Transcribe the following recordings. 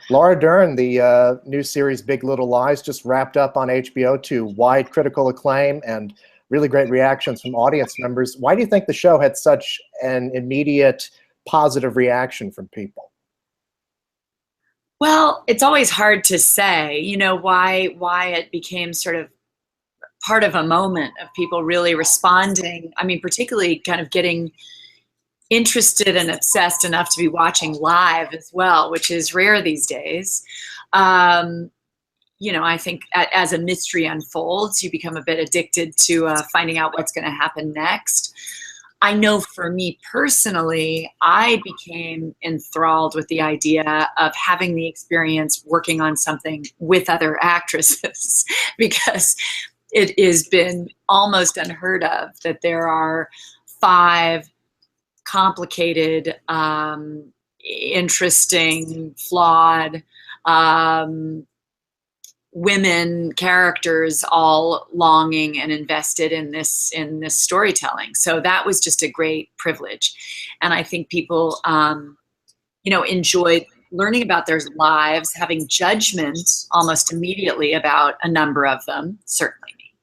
Laura Dern, the new series Big Little Lies, just wrapped up on HBO to wide critical acclaim and really great reactions from audience members. Why do you think the show had such an immediate positive reaction from people? Well, it's always hard to say, why it became sort of part of a moment of people really responding. I mean, particularly kind of getting interested and obsessed enough to be watching live as well, which is rare these days. I think as a mystery unfolds, you become a bit addicted to finding out what's going to happen next. I know for me personally, I became enthralled with the idea of having the experience working on something with other actresses because it has been almost unheard of that there are 5 complicated, interesting, flawed women characters all longing and invested in this storytelling. So that was just a great privilege. And I think people, enjoyed learning about their lives, having judgment almost immediately about a number of them, certainly me,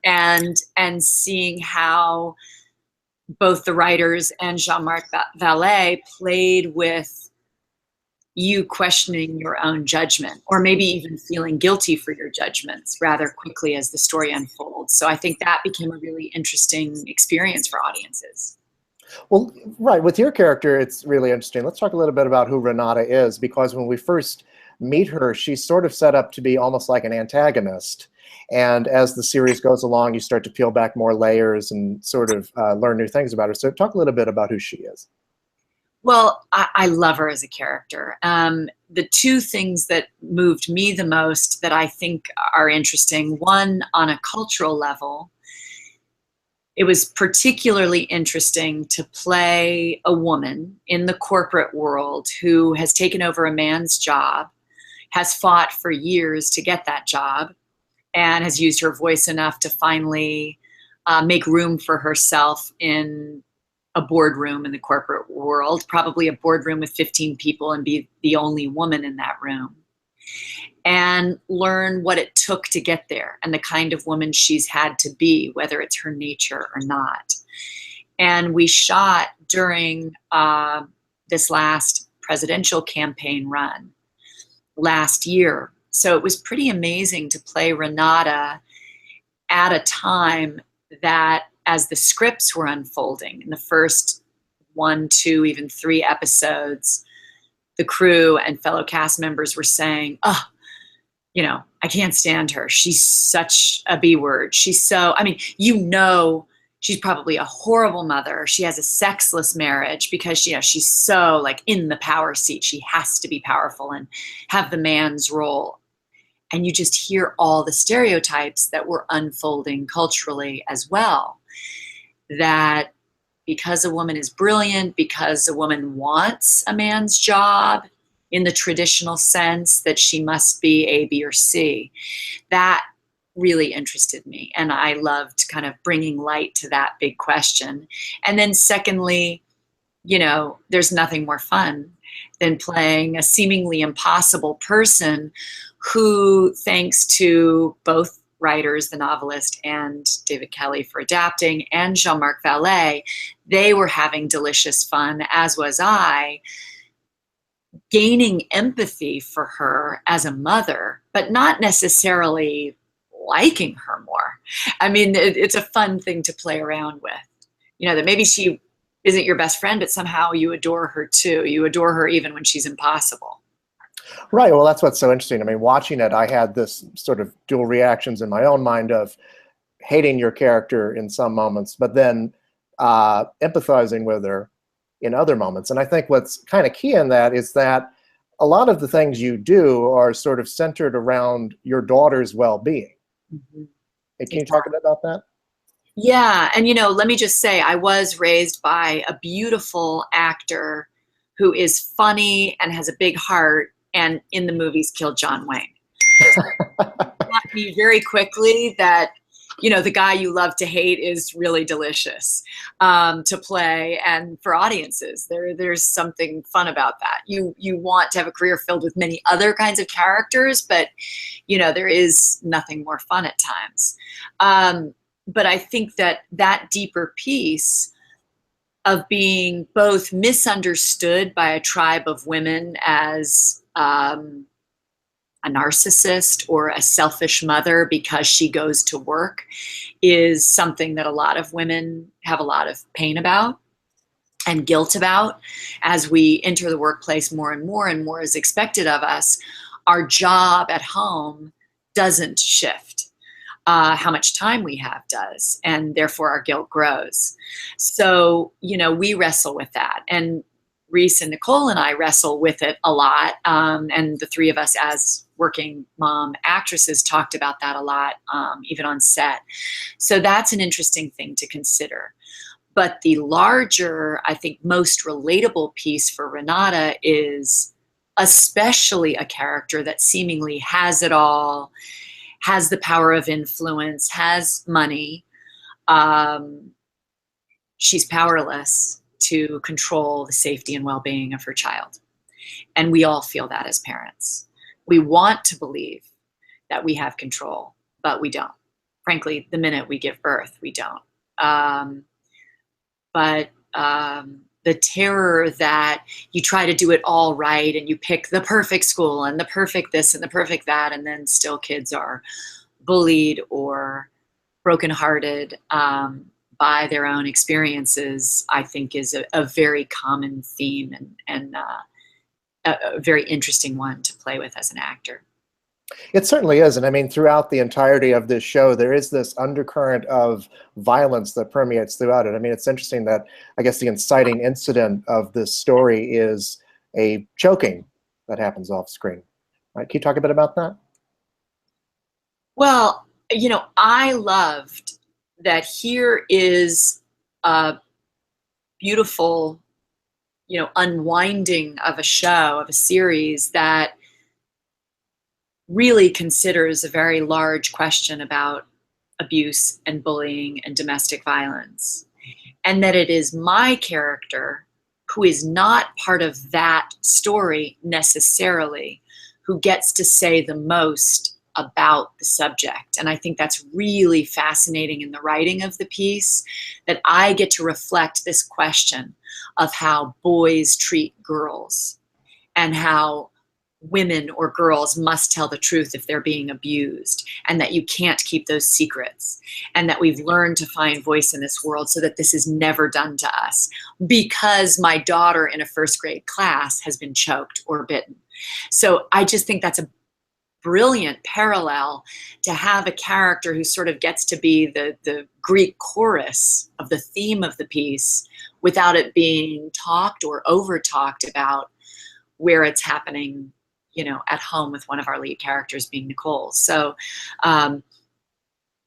and seeing how both the writers and Jean-Marc Vallée played with you questioning your own judgment, or maybe even feeling guilty for your judgments rather quickly as the story unfolds. So I think that became a really interesting experience for audiences. Well, right, with your character, it's really interesting. Let's talk a little bit about who Renata is, because when we first meet her, she's sort of set up to be almost like an antagonist. And as the series goes along, you start to peel back more layers and sort of learn new things about her. So talk a little bit about who she is. Well, I love her as a character. The 2 things that moved me the most that I think are interesting, one on a cultural level, it was particularly interesting to play a woman in the corporate world who has taken over a man's job, has fought for years to get that job, and has used her voice enough to finally make room for herself in a boardroom in the corporate world, probably a boardroom with 15 people, and be the only woman in that room, and learn what it took to get there and the kind of woman she's had to be, whether it's her nature or not. And we shot during this last presidential campaign run last year. So it was pretty amazing to play Renata at a time that, as the scripts were unfolding in the first 1, 2, even 3 episodes, the crew and fellow cast members were saying, oh, I can't stand her. She's such a B word. She's so, she's probably a horrible mother. She has a sexless marriage because she's so like in the power seat. She has to be powerful and have the man's role. And you just hear all the stereotypes that were unfolding culturally as well. That because a woman is brilliant, because a woman wants a man's job in the traditional sense that she must be A, B, or C, that really interested me. And I loved kind of bringing light to that big question. And then secondly, there's nothing more fun than playing a seemingly impossible person who, thanks to both writers, the novelist and David Kelley for adapting, and Jean-Marc Vallée, they were having delicious fun, as was I, gaining empathy for her as a mother, but not necessarily liking her more. I mean, it's a fun thing to play around with. That maybe she isn't your best friend, but somehow you adore her too. You adore her even when she's impossible. Right. Well, that's what's so interesting. I mean, watching it, I had this sort of dual reactions in my own mind of hating your character in some moments, but then empathizing with her in other moments. And I think what's kind of key in that is that a lot of the things you do are sort of centered around your daughter's well-being. Mm-hmm. Can you talk a bit about that? Yeah. And, let me just say, I was raised by a beautiful actor who is funny and has a big heart, and in the movies killed John Wayne. So it taught me very quickly that, you know, the guy you love to hate is really delicious to play, and for audiences, there's something fun about that. You want to have a career filled with many other kinds of characters, but you know, there is nothing more fun at times. But I think that deeper piece of being both misunderstood by a tribe of women as a narcissist or a selfish mother because she goes to work is something that a lot of women have a lot of pain about and guilt about. As we enter the workplace, more and more is expected of us. Our job at home doesn't shift. How much time we have does, and therefore our guilt grows. So, you know, we wrestle with that. And Reese and Nicole and I wrestle with it a lot. And the three of us as working mom actresses talked about that a lot, even on set. So that's an interesting thing to consider. But the larger, I think, most relatable piece for Renata is especially a character that seemingly has it all, has the power of influence, has money. She's powerless to control the safety and well-being of her child. And we all feel that as parents. We want to believe that we have control, but we don't. Frankly, the minute we give birth, we don't. But the terror that you try to do it all right and you pick the perfect school and the perfect this and the perfect that, and then still kids are bullied or brokenhearted by their own experiences, I think is a very common theme and a very interesting one to play with as an actor. It certainly is. And I mean, throughout the entirety of this show, there is this undercurrent of violence that permeates throughout it. I mean, it's interesting that I guess the inciting incident of this story is a choking that happens off screen. Right? Can you talk a bit about that? Well, you know, I loved that here is a beautiful, you know, unwinding of a show, of a series that really considers a very large question about abuse and bullying and domestic violence. And that it is my character, who is not part of that story necessarily, who gets to say the most about the subject. And I think that's really fascinating in the writing of the piece, that I get to reflect this question of how boys treat girls and how women or girls must tell the truth if they're being abused, and that you can't keep those secrets, and that we've learned to find voice in this world so that this is never done to us, because my daughter in a first grade class has been choked or bitten. So I just think that's a brilliant parallel to have a character who sort of gets to be the Greek chorus of the theme of the piece without it being talked or over talked about, where it's happening, you know, at home with one of our lead characters being Nicole. So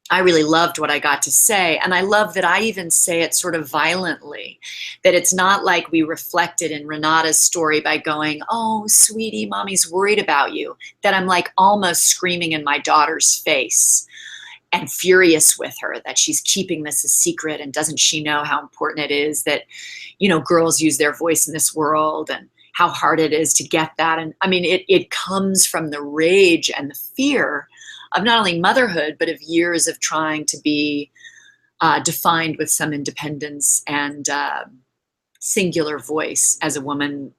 I really loved what I got to say. And I love that I even say it sort of violently, that it's not like we reflected in Renata's story by going, oh, sweetie, mommy's worried about you, that I'm like almost screaming in my daughter's face and furious with her that she's keeping this a secret, and doesn't she know how important it is that, you know, girls use their voice in this world, and how hard it is to get that. And I mean, it comes from the rage and the fear of not only motherhood, but of years of trying to be defined with some independence and singular voice as a woman,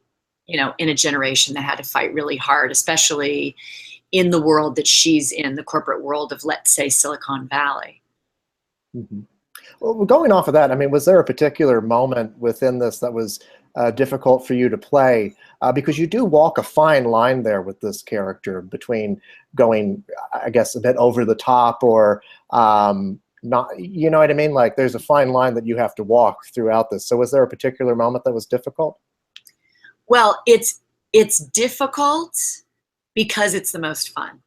you know, in a generation that had to fight really hard, especially in the world that she's in, the corporate world of, let's say, Silicon Valley. Mm-hmm. Well, going off of that, I mean, was there a particular moment within this that was difficult for you to play? Because you do walk a fine line there with this character between going, I guess, a bit over the top or not, you know what I mean? Like there's a fine line that you have to walk throughout this. So was there a particular moment that was difficult? Well, it's difficult because it's the most fun.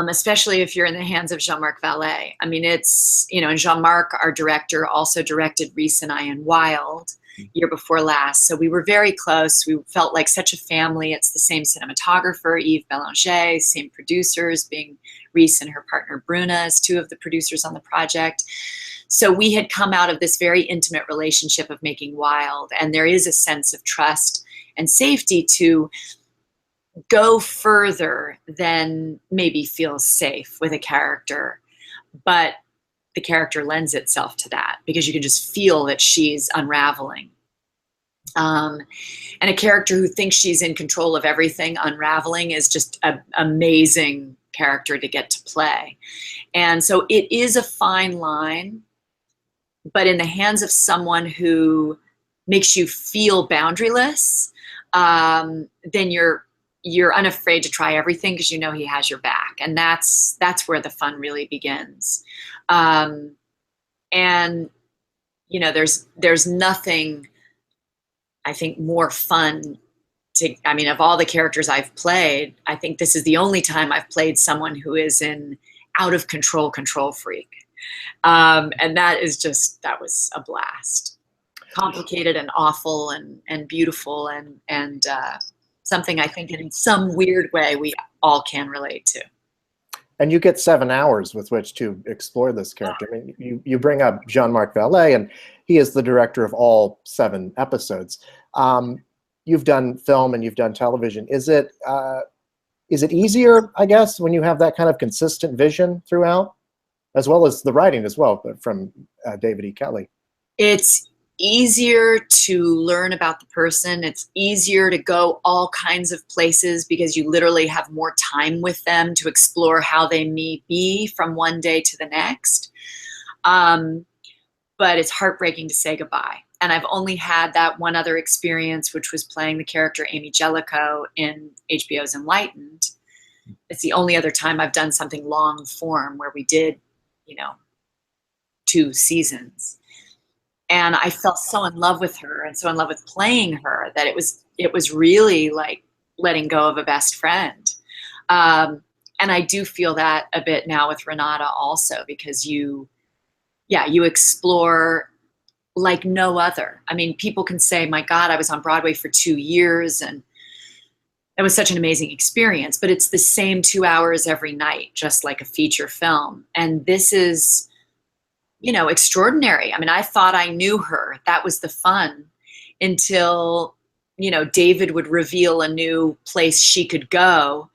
especially if you're in the hands of Jean-Marc Vallée. I mean, it's, you know, and Jean-Marc, our director, also directed Reese and I in Wild year before last. So we were very close. We felt like such a family. It's the same cinematographer, Yves Bélanger, same producers, being Reese and her partner Bruna as two of the producers on the project. So we had come out of this very intimate relationship of making Wild, and there is a sense of trust and safety to go further than maybe feels safe with a character, but the character lends itself to that because you can just feel that she's unraveling. And a character who thinks she's in control of everything unraveling is just an amazing character to get to play. And so it is a fine line, but in the hands of someone who makes you feel boundaryless, then you're unafraid to try everything because you know he has your back, and that's where the fun really begins. And you know, there's nothing, I think, more fun to, I mean, of all the characters I've played, I think this is the only time I've played someone who is an out of control freak. And that was a blast. Complicated and awful and beautiful and something I think in some weird way we all can relate to. And you get 7 hours with which to explore this character. I mean, you bring up Jean-Marc Vallée, and he is the director of all 7 episodes. You've done film and you've done television. Is it easier, I guess, when you have that kind of consistent vision throughout, as well as the writing as well from David E. Kelley? It's easier to learn about the person. It's easier to go all kinds of places because you literally have more time with them to explore how they may be from one day to the next. But it's heartbreaking to say goodbye. And I've only had that one other experience, which was playing the character Amy Jellicoe in HBO's Enlightened. It's the only other time I've done something long form where we did, 2 seasons. And I fell so in love with her and so in love with playing her that it was really like letting go of a best friend. And I do feel that a bit now with Renata also, because you explore like no other. I mean, people can say, my God, I was on Broadway for 2 years and it was such an amazing experience, but it's the same 2 hours every night, just like a feature film. And this is, extraordinary. I mean, I thought I knew her. That was the fun until, David would reveal a new place she could go.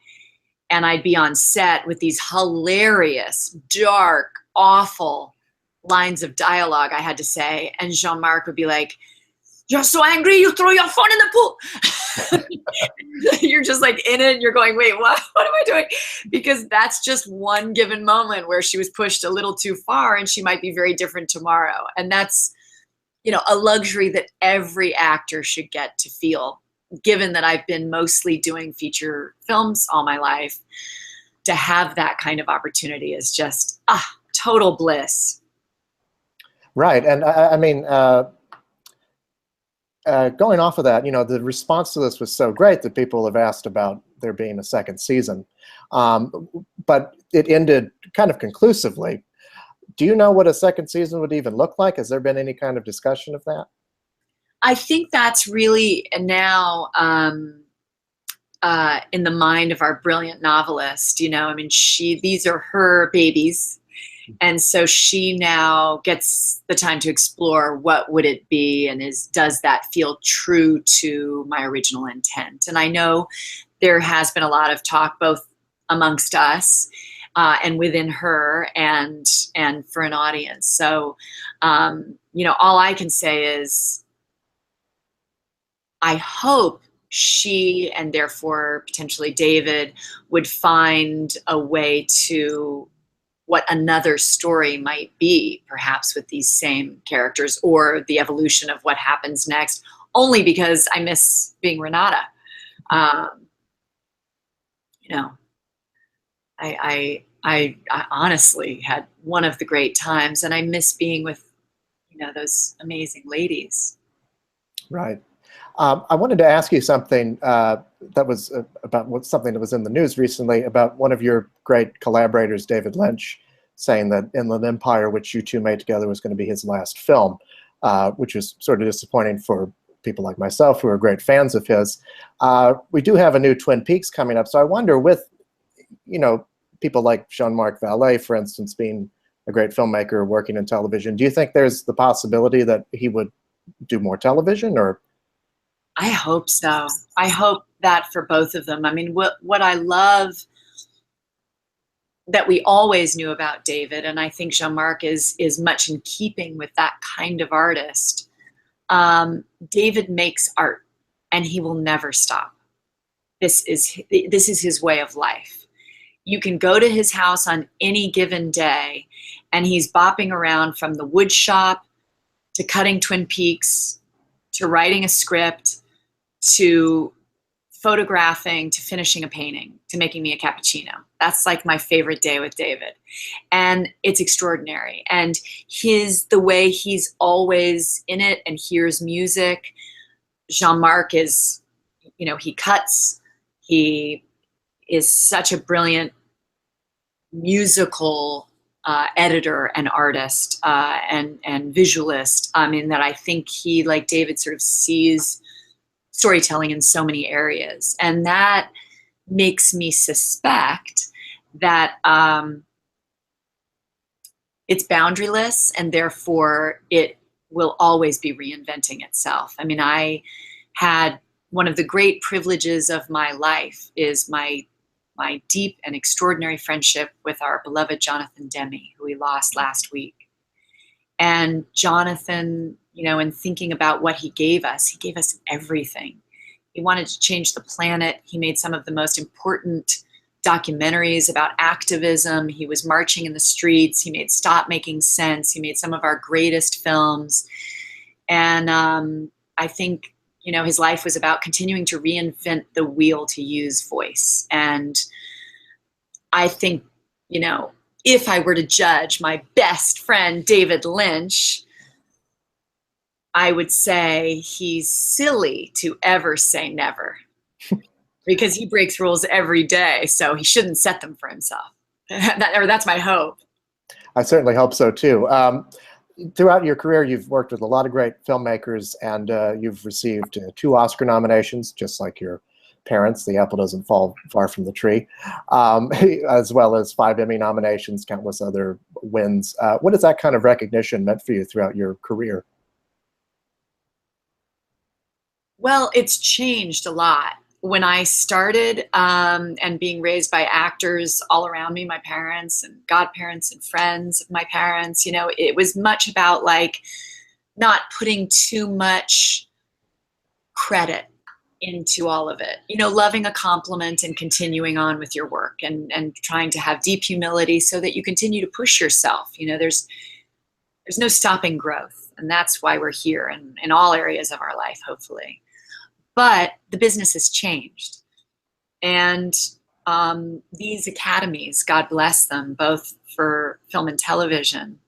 And I'd be on set with these hilarious, dark, awful lines of dialogue I had to say. And Jean-Marc would be like, "You're so angry, you throw your phone in the pool." You're just like in it and you're going, wait, what am I doing? Because that's just one given moment where she was pushed a little too far and she might be very different tomorrow. And that's, a luxury that every actor should get to feel, given that I've been mostly doing feature films all my life. To have that kind of opportunity is just total bliss. Right. And I mean, going off of that, the response to this was so great that people have asked about there being a second season. But it ended kind of conclusively. Do you know what a second season would even look like? Has there been any kind of discussion of that? I think that's really now in the mind of our brilliant novelist. I mean, these are her babies. And so she now gets the time to explore what would it be and does that feel true to my original intent? And I know there has been a lot of talk both amongst us and within her and for an audience. So, all I can say is I hope she and therefore potentially David would find a way to what another story might be, perhaps with these same characters, or the evolution of what happens next, only because I miss being Renata. I honestly had one of the great times, and I miss being with, those amazing ladies. Right. I wanted to ask you something that was about something that was in the news recently about one of your great collaborators, David Lynch, saying that Inland Empire, which you two made together, was going to be his last film, which was sort of disappointing for people like myself who are great fans of his. We do have a new Twin Peaks coming up, so I wonder, with people like Jean-Marc Vallée, for instance, being a great filmmaker working in television, do you think there's the possibility that he would do more television? Or I hope so. I hope that for both of them. I mean, what I love that we always knew about David, and I think Jean-Marc is much in keeping with that kind of artist. David makes art, and he will never stop. This is his way of life. You can go to his house on any given day, and he's bopping around from the wood shop to cutting Twin Peaks to writing a script to photographing to finishing a painting to making me a cappuccino. That's like my favorite day with David. And it's extraordinary. And the way he's always in it and hears music. Jean-Marc is, he cuts. He is such a brilliant musical editor and artist and visualist. I mean, that I think he, like David, sort of sees storytelling in so many areas. And that makes me suspect that it's boundaryless, and therefore it will always be reinventing itself. I mean, I had one of the great privileges of my life is my deep and extraordinary friendship with our beloved Jonathan Demme, who we lost last week. And Jonathan, in thinking about what he gave us everything. He wanted to change the planet. He made some of the most important documentaries about activism. He was marching in the streets. He made Stop Making Sense. He made some of our greatest films. And I think, his life was about continuing to reinvent the wheel to use voice. And I think, if I were to judge my best friend, David Lynch, I would say he's silly to ever say never because he breaks rules every day. So he shouldn't set them for himself. That's my hope. I certainly hope so too. Throughout your career, you've worked with a lot of great filmmakers, and you've received 2 Oscar nominations, just like your parents. The apple doesn't fall far from the tree, as well as 5 Emmy nominations, countless other wins. What has that kind of recognition meant for you throughout your career? Well, it's changed a lot. When I started and being raised by actors all around me, my parents and godparents and friends of my parents, it was much about like not putting too much credit into all of it, loving a compliment and continuing on with your work and trying to have deep humility so that you continue to push yourself. There's no stopping growth. And that's why we're here in all areas of our life, hopefully. But the business has changed. And these academies, God bless them, both for film and television,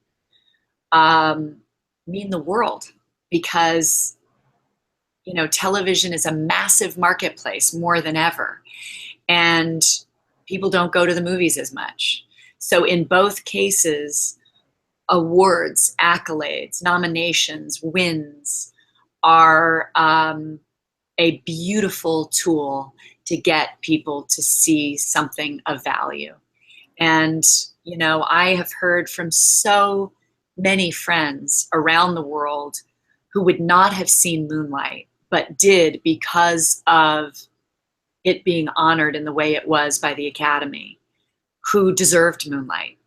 mean the world because, television is a massive marketplace more than ever. And people don't go to the movies as much. So in both cases, awards, accolades, nominations, wins are a beautiful tool to get people to see something of value. And, I have heard from so many friends around the world who would not have seen Moonlight, but did because of it being honored in the way it was by the Academy, who deserved Moonlight,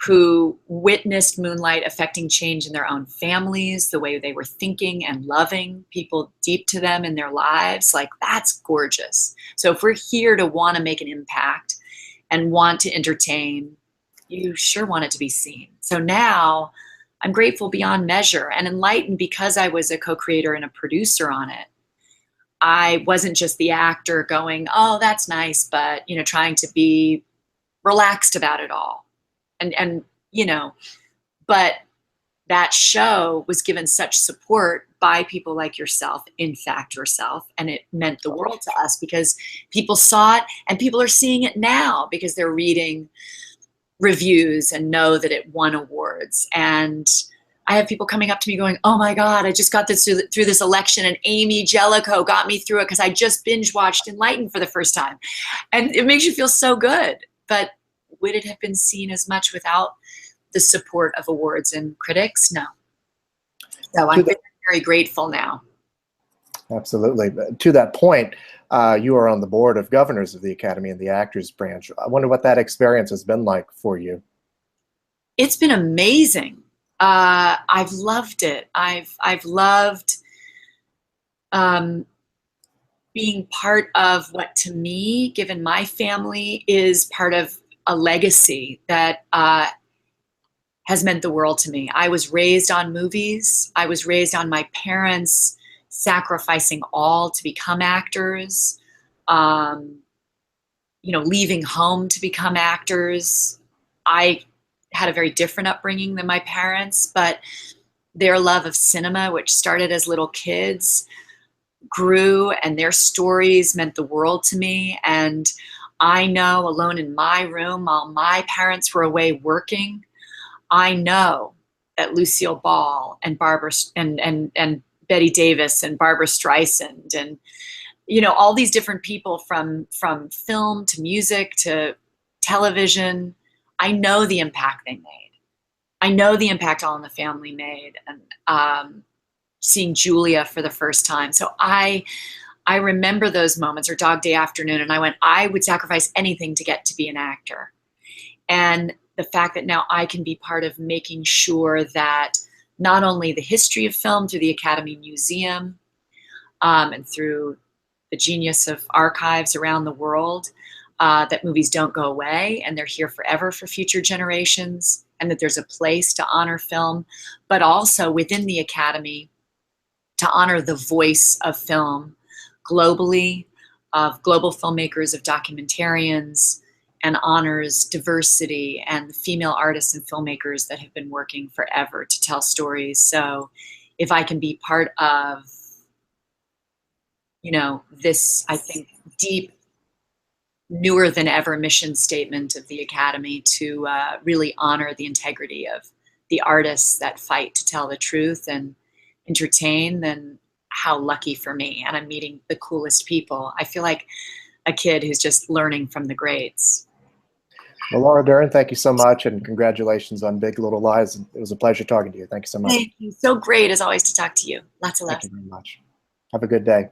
who witnessed Moonlight affecting change in their own families, the way they were thinking and loving people deep to them in their lives. Like, that's gorgeous. So if we're here to want to make an impact and want to entertain, you sure want it to be seen. So now I'm grateful beyond measure and enlightened because I was a co-creator and a producer on it. I wasn't just the actor going, oh, that's nice, but, trying to be relaxed about it all. And but that show was given such support by people like yourself, in fact yourself, and it meant the world to us because people saw it, and people are seeing it now because they're reading reviews and know that it won awards. And I have people coming up to me going, oh my God, I just got this through this election, and Amy Jellicoe got me through it because I just binge watched Enlightened for the first time. And it makes you feel so good. But would it have been seen as much without the support of awards and critics? No. So I'm very grateful now. Absolutely. To that point, you are on the board of governors of the Academy and the Actors Branch. I wonder what that experience has been like for you. It's been amazing. I've loved it. I've loved being part of what, to me, given my family, is part of a legacy that has meant the world to me. I was raised on movies. I was raised on my parents sacrificing all to become actors, leaving home to become actors. I had a very different upbringing than my parents, but their love of cinema, which started as little kids, grew, and their stories meant the world to me. And I know, alone in my room while my parents were away working, I know that Lucille Ball and Barbara and Betty Davis and Barbara Streisand and all these different people from film to music to television, I know the impact they made. I know the impact All in the Family made, and seeing Julia for the first time. So I remember those moments, or Dog Day Afternoon, and I went, I would sacrifice anything to get to be an actor. And the fact that now I can be part of making sure that not only the history of film through the Academy Museum and through the genius of archives around the world, that movies don't go away and they're here forever for future generations, and that there's a place to honor film, but also within the Academy to honor the voice of film globally, of global filmmakers, of documentarians, and honors diversity and the female artists and filmmakers that have been working forever to tell stories. So if I can be part of, this, I think, deep, newer than ever mission statement of the Academy to really honor the integrity of the artists that fight to tell the truth and entertain, then how lucky for me. And I'm meeting the coolest people. I feel like a kid who's just learning from the greats. Well, Laura Dern, thank you so much, and congratulations on Big Little Lies. It was a pleasure talking to you. Thank you so much. Thank you. So great, as always, to talk to you. Lots of love. Thank you very much. Have a good day.